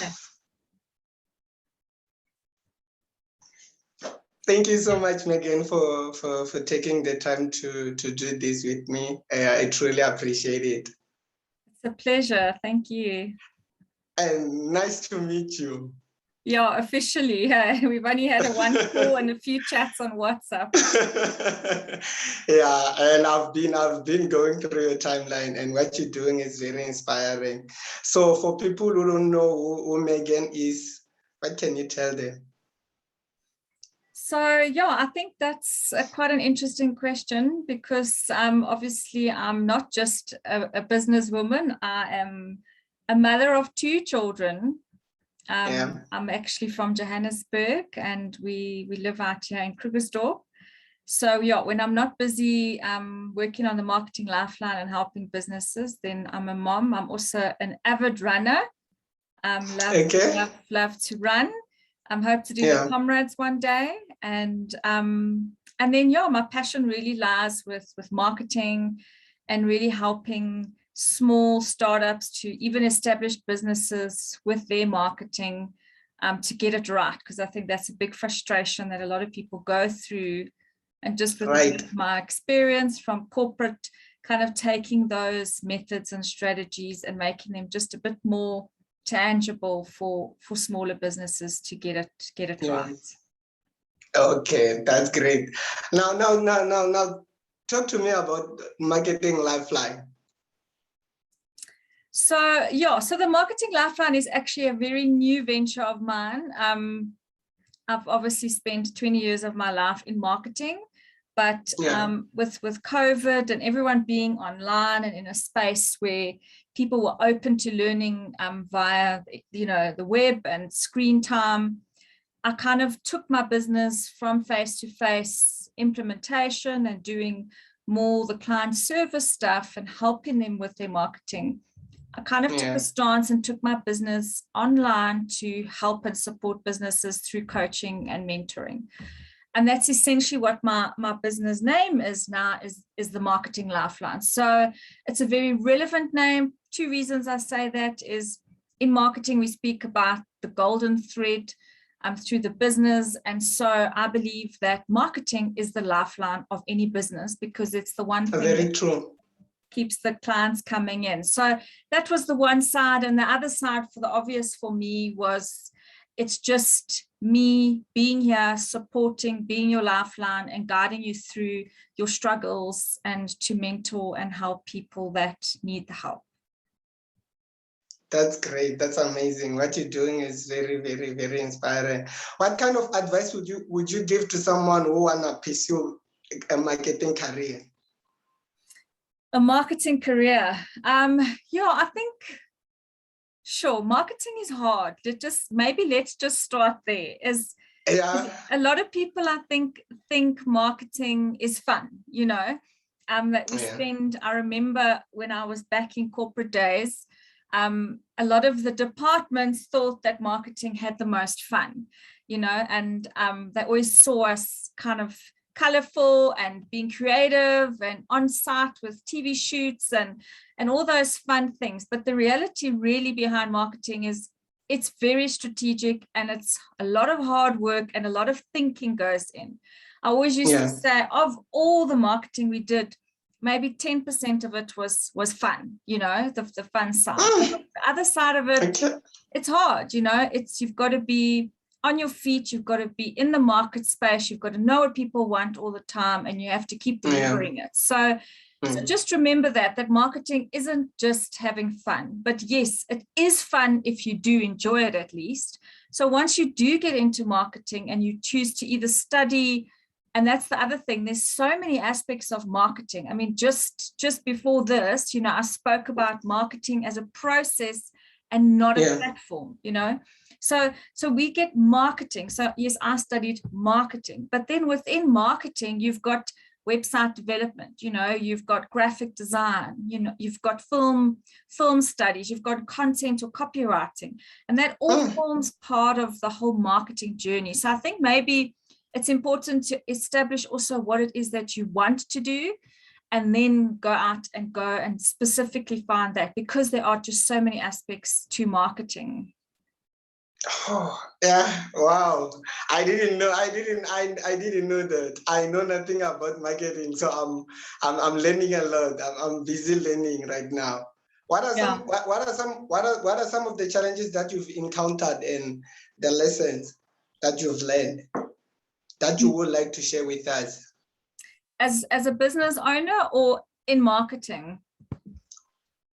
Okay. Thank you so much, Megan, for taking the time to do this with me. I truly appreciate it. It's a pleasure. Thank you. And nice to meet you. Yeah, officially. We've only had a one call and a few chats on WhatsApp. Yeah, and I've been going through your timeline, and what you're doing is very inspiring. So for people who don't know who Megan is, what can you tell them? So yeah, I think that's quite an interesting question, because obviously I'm not just a businesswoman. I am a mother of 2 children. I'm actually from Johannesburg, and we live out here in Krugersdorp. So yeah, when I'm not busy working on the marketing lifeline and helping businesses, then I'm a mom. I'm also an avid runner. Love to run. Hope to do the comrades one day. And then yeah, my passion really lies with marketing and really helping small startups to even established businesses with their marketing to get it right, because I think that's a big frustration that a lot of people go through. And just with my experience from corporate, kind of taking those methods and strategies and making them just a bit more tangible for smaller businesses to get it right. Okay, that's great. Now, talk to me about Marketing Lifeline. So yeah, so the Marketing Lifeline is actually a very new venture of mine. I've obviously spent 20 years of my life in marketing, but with COVID and everyone being online and in a space where people were open to learning via the web and screen time, I kind of took my business from face-to-face implementation and doing more the client service stuff and helping them with their marketing. I kind of took a stance and took my business online to help and support businesses through coaching and mentoring. And that's essentially what my business name is now, is the Marketing Lifeline. So it's a very relevant name. 2 reasons I say that is, in marketing, we speak about the golden thread through the business. And so I believe that marketing is the lifeline of any business, because it's the one thing that keeps the clients coming in. So that was the one side. And the other side, for the obvious for me, was it's just me being here, supporting, being your lifeline and guiding you through your struggles, and to mentor and help people that need the help. That's great. That's amazing. What you're doing is very, very, very inspiring. What kind of advice would you give to someone who wanna pursue a marketing career? A marketing career. Yeah, I think, sure, marketing is hard. Let's just start there. A lot of people, I think marketing is fun, that we spend. I remember when I was back in corporate days, a lot of the departments thought that marketing had the most fun, and they always saw us kind of colorful and being creative and on site with TV shoots and all those fun things. But the reality really behind marketing is it's very strategic, and it's a lot of hard work and a lot of thinking goes in. I always used to say, of all the marketing we did, maybe 10% of it was fun, the fun side. The other side of it, it's hard, you've got to be on your feet, you've got to be in the market space, you've got to know what people want all the time, and you have to keep delivering it. So just remember that marketing isn't just having fun, but yes, it is fun if you do enjoy it at least. So once you do get into marketing and you choose to either study, and that's the other thing, there's so many aspects of marketing. I mean, just before this, I spoke about marketing as a process and not a platform, So we get marketing. So yes, I studied marketing, but then within marketing, you've got website development, you've got graphic design, you've got film studies, you've got content or copywriting, and that all forms part of the whole marketing journey. So I think maybe it's important to establish also what it is that you want to do, and then go out and specifically find that, because there are just so many aspects to marketing. Oh, yeah. Wow. I didn't know. I didn't know that. I know nothing about marketing, so I'm learning a lot. I'm busy learning right now. What are Yeah. what are some of the challenges that you've encountered and the lessons that you've learned that you would like to share with us? As a business owner or in marketing?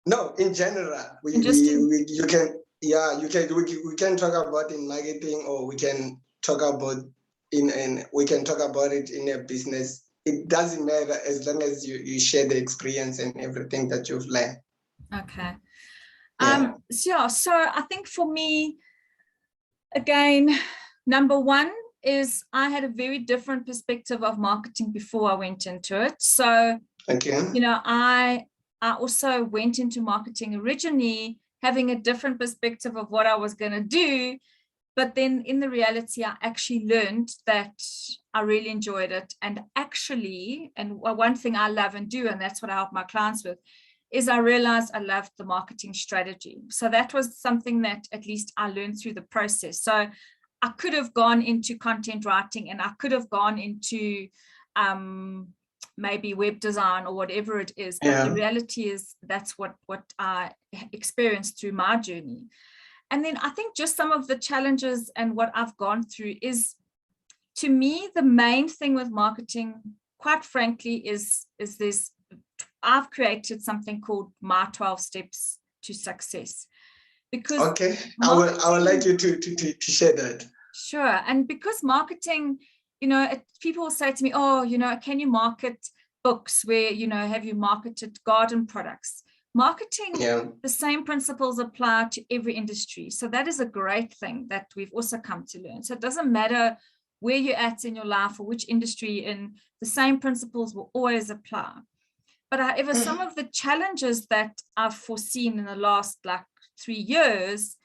No, in general, And just in, you can, yeah, we can talk about in marketing, or we can talk about we can talk about it in a business. It doesn't matter as long as you share the experience and everything that you've learned. okay. Yeah. So I think for me, again, number one is I had a very different perspective of marketing before I went into it. So, Okay. you know, I also went into marketing originally having a different perspective of what I was going to do. But then in the reality, I actually learned that I really enjoyed it. And actually, and one thing I love and do, and that's what I help my clients with, is I realized I loved the marketing strategy. So that was something that at least I learned through the process. So I could have gone into content writing, and I could have gone into maybe web design or whatever it is. But the reality is that's what I experienced through my journey. And then I think just some of the challenges and what I've gone through is, to me, the main thing with marketing, quite frankly, is this. I've created something called my 12 steps to success. Because okay, I would like you to share that. Sure. And because marketing, you know, people will say to me, oh, you know, can you market books? Where, you know, have you marketed garden products? Marketing, the same principles apply to every industry. So that is a great thing that we've also come to learn. So it doesn't matter where you're at in your life or which industry you're in, the same principles will always apply. But however, some of the challenges that I've foreseen in the last 3 years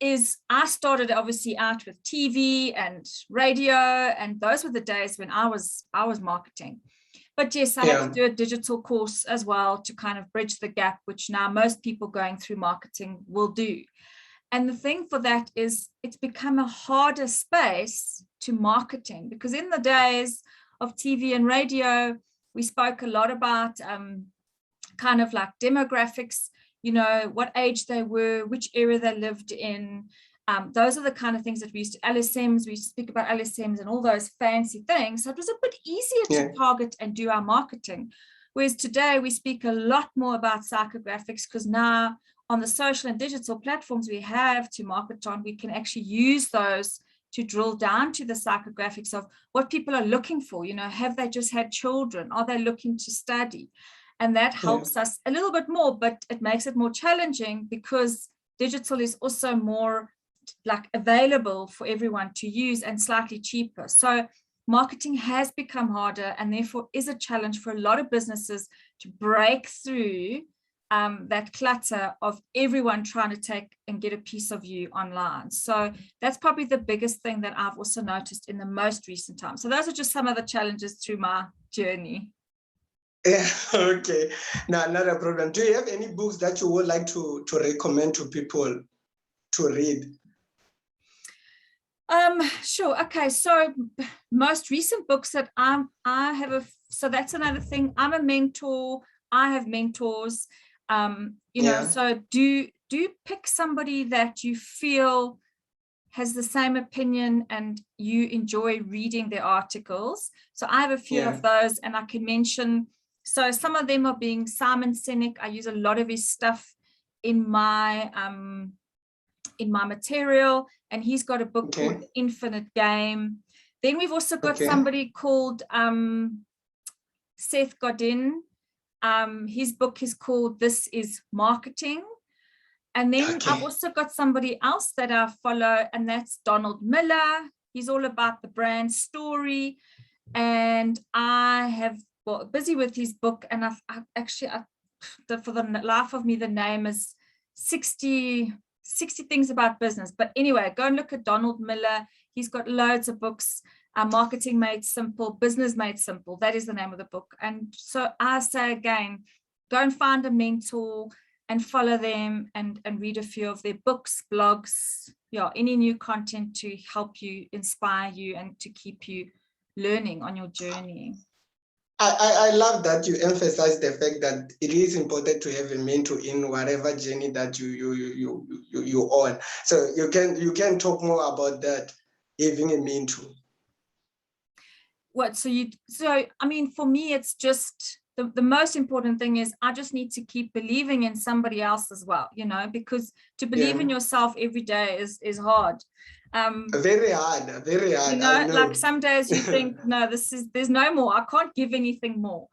is I started obviously out with TV and radio, and those were the days when I was marketing. But yes, I had to do a digital course as well to kind of bridge the gap, which now most people going through marketing will do. And the thing for that is it's become a harder space to marketing, because in the days of TV and radio, we spoke a lot about kind of like demographics, you know, what age they were, which area they lived in. Those are the kind of things that we used to LSMs. We speak about LSMs and all those fancy things. So it was a bit easier to target and do our marketing. Whereas today we speak a lot more about psychographics, because now on the social and digital platforms we have to market on, we can actually use those to drill down to the psychographics of what people are looking for. You know, have they just had children? Are they looking to study? And that helps us a little bit more, but it makes it more challenging because digital is also more available for everyone to use and slightly cheaper. So marketing has become harder, and therefore is a challenge for a lot of businesses to break through that clutter of everyone trying to take and get a piece of you online. So that's probably the biggest thing that I've also noticed in the most recent time. So those are just some of the challenges through my journey. Yeah, okay. No, not a problem. Do you have any books that you would like to recommend to people to read? Sure. Okay. So most recent books that I have so that's another thing. I'm a mentor. I have mentors. You know, so do pick somebody that you feel has the same opinion and you enjoy reading their articles. So I have a few of those, and I can mention, so some of them are being Simon Sinek. I use a lot of his stuff in my material, and he's got a book called The Infinite Game. Then we've also got somebody called Seth Godin. His book is called This Is Marketing. And then I've also got somebody else that I follow, and that's Donald Miller. He's all about the brand story. And I have busy with his book, and I actually, for the life of me, the name is 60 Things About Business. But anyway, go and look at Donald Miller. He's got loads of books. Marketing Made Simple, Business Made Simple. That is the name of the book. And so I say again, go and find a mentor. and follow them and read a few of their books, blogs, any new content to help you, inspire you, and to keep you learning on your journey. I love that you emphasize the fact that it is important to have a mentor in whatever journey that you on. So you can talk more about that, having a mentor. So I mean, for me, it's just the most important thing is I just need to keep believing in somebody else as well, because to believe in yourself every day is hard. Very hard. Like some days you think, no, there's no more. I can't give anything more.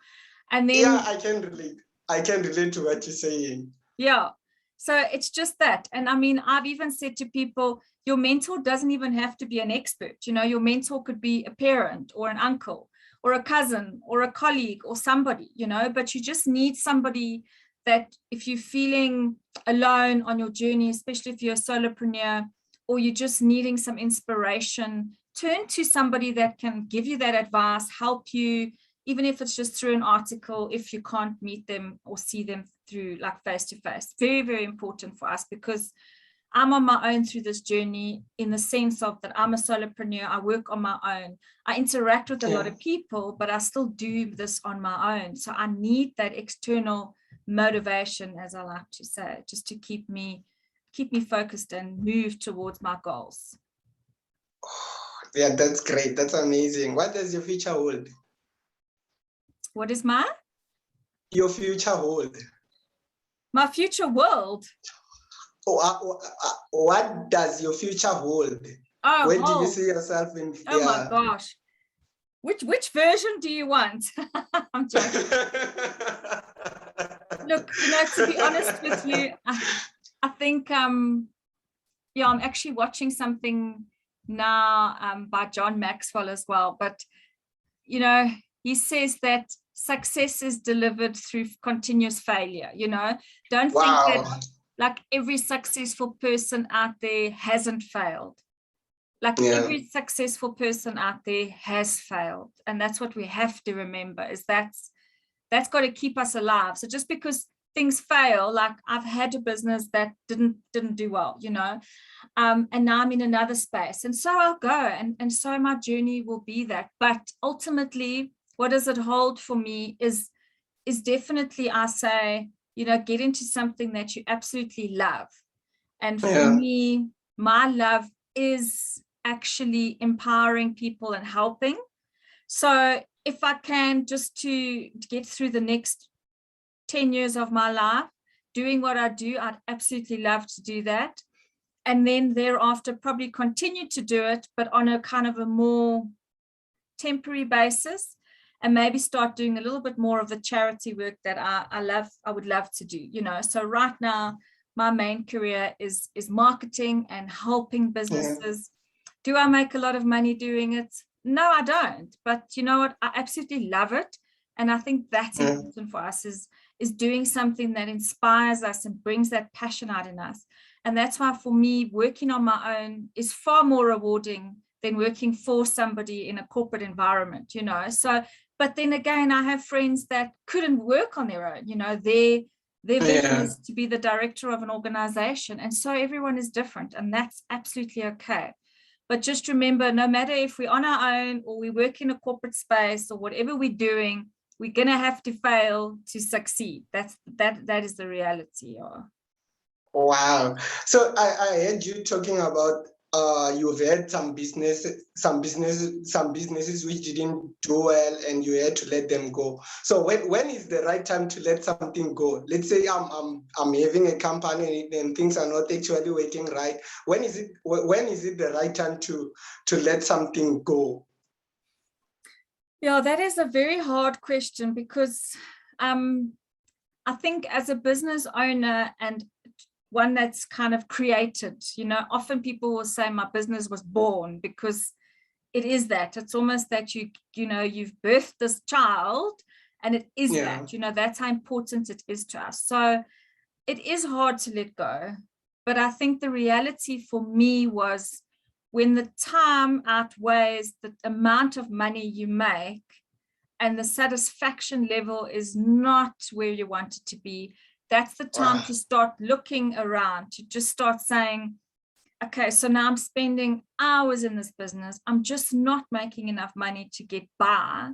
And then I can relate to what you're saying. Yeah. So it's just that. And I mean, I've even said to people, your mentor doesn't even have to be an expert. Your mentor could be a parent or an uncle or a cousin or a colleague or somebody, but you just need somebody that if you're feeling alone on your journey, especially if you're a solopreneur, or you're just needing some inspiration, turn to somebody that can give you that advice, help you, even if it's just through an article, if you can't meet them or see them through like face to face. Very, very important for us, because I'm on my own through this journey, in the sense of that I'm a solopreneur. I work on my own. I interact with a lot of people, but I still do this on my own. So I need that external motivation, as I like to say, just to keep me focused and move towards my goals. Yeah, that's great. That's amazing. What does your future hold? What is your future hold? My future world. What does your future hold? Oh, where do you see yourself in? Oh my gosh. Which version do you want? I'm joking. Look, to be honest with you, I think I'm actually watching something now by John Maxwell as well. But he says that success is delivered through continuous failure. Don't think that like every successful person out there hasn't failed. Like every successful person out there has failed. And that's what we have to remember, is that's got to keep us alive. So just because things fail, like I've had a business that didn't do well, and now I'm in another space, and so I'll go, and so my journey will be that. But ultimately, what does it hold for me is definitely, I say, get into something that you absolutely love. And for me, my love is actually empowering people and helping. So if I can, just to get through the next 10 years of my life doing what I do, I'd absolutely love to do that. And then thereafter probably continue to do it, but on a kind of a more temporary basis, and maybe start doing a little bit more of the charity work that I would love to do. So right now, my main career is marketing and helping businesses. Do I make a lot of money doing it? No, I don't. But you know what? I absolutely love it. And I think that's important for us, is doing something that inspires us and brings that passion out in us. And that's why for me, working on my own is far more rewarding than working for somebody in a corporate environment, So, but then again, I have friends that couldn't work on their own, their vision is to be the director of an organization. And so everyone is different, and that's absolutely okay. But just remember, no matter if we're on our own or we work in a corporate space or whatever we're doing, we're going to have to fail to succeed. That is the reality. Wow. So I heard you talking about you've had some businesses which didn't do well, and you had to let them go. So when is the right time to let something go? Let's say I'm having a company and things are not actually working right. When is it the right time to let something go? Yeah, that is a very hard question, because I think as a business owner and one that's kind of created, often people will say my business was born, because it is that. It's almost that you've birthed this child, and it is that, that's how important it is to us. So it is hard to let go. But I think the reality for me was, when the time outweighs the amount of money you make, and the satisfaction level is not where you want it to be, that's the time to start looking around, to just start saying, okay, so now I'm spending hours in this business. I'm just not making enough money to get by.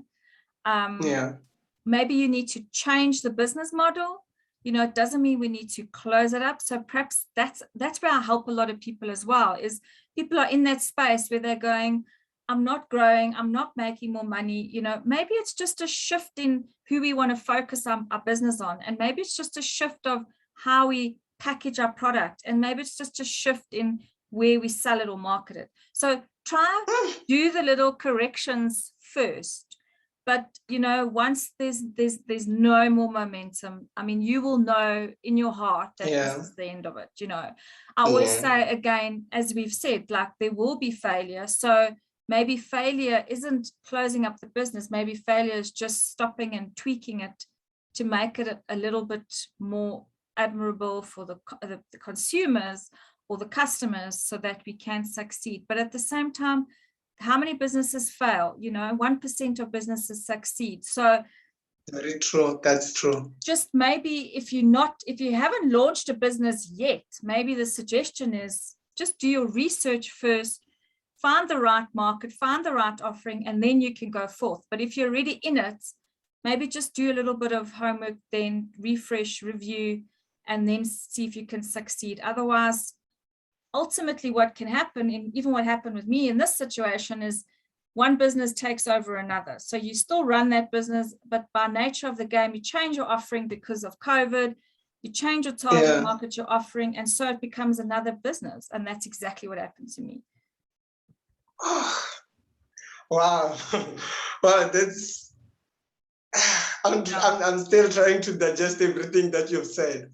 Maybe you need to change the business model. You know, it doesn't mean we need to close it up. So perhaps that's where I help a lot of people as well, is people are in that space where they're going, I'm not growing, I'm not making more money. You know, maybe it's just a shift in who we want to focus our business on. And maybe it's just a shift of how we package our product. And maybe it's just a shift in where we sell it or market it. So try do the little corrections first. But, you know, once there's no more momentum, I mean, you will know in your heart that this is the end of it. You know, I always say, again, as we've said, like, there will be failure. So maybe failure isn't closing up the business. Maybe failure is just stopping and tweaking it to make it a little bit more admirable for the consumers or the customers, so that we can succeed. But at the same time, how many businesses fail? You know, 1% of businesses succeed. So very true. That's true. Just maybe if you haven't launched a business yet, maybe the suggestion is just do your research first, find the right market, find the right offering, and then you can go forth. But if you're already in it, maybe just do a little bit of homework, then refresh, review, and then see if you can succeed. Otherwise, ultimately what can happen, and even what happened with me in this situation, is one business takes over another. So you still run that business, but by nature of the game, you change your offering because of COVID, you change your target market, your offering, and so it becomes another business. And that's exactly what happened to me. Oh, wow. Wow, that's I'm still trying to digest everything that you've said.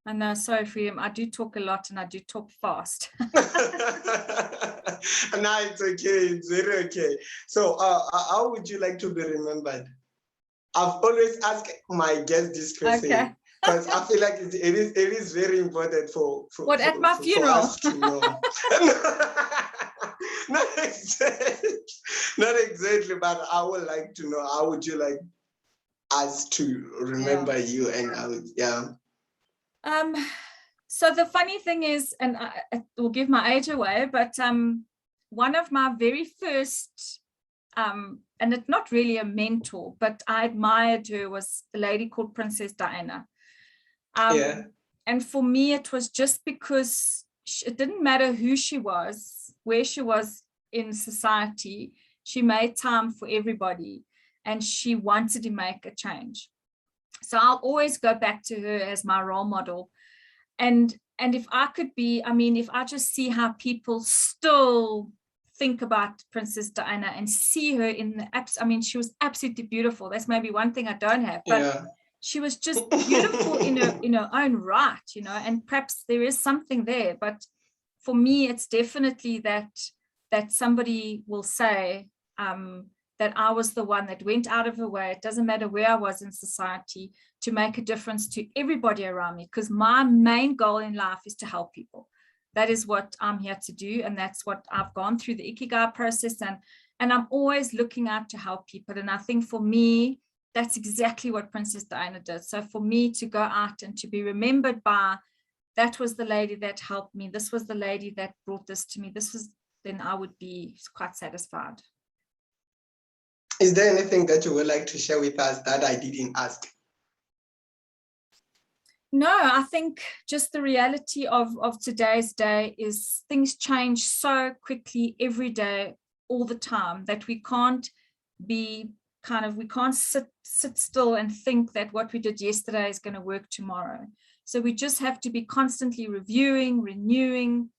I know, sorry for you. I do talk a lot and I do talk fast. No, it's okay. It's very okay. So how would you like to be remembered? I've always asked my guests this question because I feel like it is very important for at my funeral? For us to know. Not exactly, but I would like to know, how would you like us to remember you? And I would, so the funny thing is, and I will give my age away, but one of my very first, and it's not really a mentor, but I admired her, was a lady called Princess Diana. And for me, it was just because it didn't matter who she was, where she was in society, she made time for everybody, and she wanted to make a change. So I'll always go back to her as my role model. And if I could be, I mean, if I just see how people still think about Princess Diana and see her in the apps, I mean, she was absolutely beautiful. That's maybe one thing I don't have, but she was just beautiful in her own right, you know, and perhaps there is something there. But for me, it's definitely that somebody will say, that I was the one that went out of her way. It doesn't matter where I was in society, to make a difference to everybody around me, because my main goal in life is to help people. That is what I'm here to do. And that's what I've gone through the Ikigai process. And I'm always looking out to help people. And I think for me, that's exactly what Princess Diana did. So for me to go out and to be remembered by, that was the lady that helped me, this was the lady that brought this to me, then I would be quite satisfied. Is there anything that you would like to share with us that I didn't ask? No, I think just the reality of today's day is things change so quickly every day, all the time, that we can't sit still and think that what we did yesterday is going to work tomorrow. So we just have to be constantly reviewing, renewing,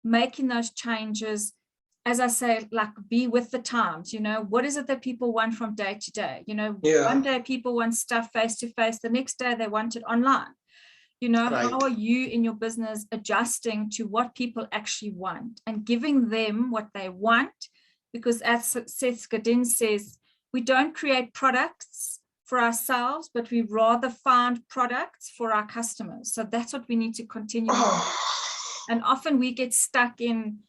making those changes. As I say, like, be with the times, you know, what is it that people want from day to day? You know, one day people want stuff face to face, the next day they want it online. You know, how are you in your business adjusting to what people actually want and giving them what they want? Because as Seth Godin says, we don't create products for ourselves, but we rather find products for our customers. So that's what we need to continue. And often we get stuck in,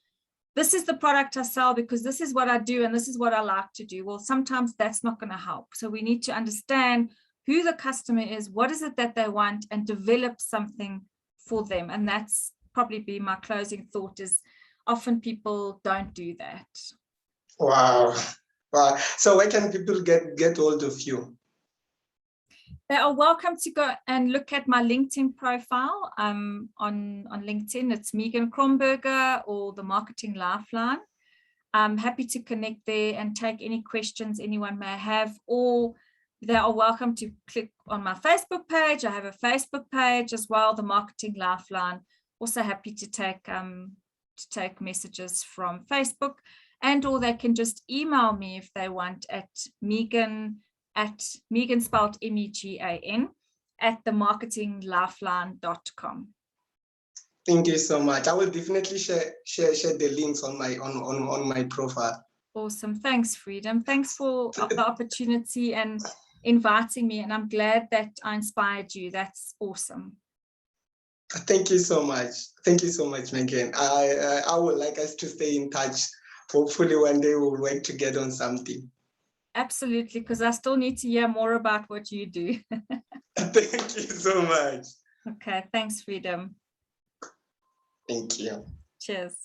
this is the product I sell because this is what I do and this is what I like to do. Well, sometimes that's not going to help. So we need to understand who the customer is, what is it that they want, and develop something for them. And that's probably be my closing thought, is often people don't do that. Wow. Wow. So where can people get hold of you? They are welcome to go and look at my LinkedIn profile. On LinkedIn, it's Megan Kronberger, or the Marketing Lifeline. I'm happy to connect there and take any questions anyone may have, or they are welcome to click on my Facebook page. I have a Facebook page as well, the Marketing Lifeline. Also happy to take messages from Facebook, and or they can just email me if they want at Megan spelled MEGAN @themarketinglifeline.com. Thank you so much. I will definitely share the links on my profile. Awesome. Thanks, Freedom. Thanks for the opportunity and inviting me. And I'm glad that I inspired you. That's awesome. Thank you so much. Thank you so much, Megan. I would like us to stay in touch. Hopefully one day we'll work together on something. Absolutely, because I still need to hear more about what you do. Thank you so much. Okay, thanks, Freedom. Thank you. Cheers.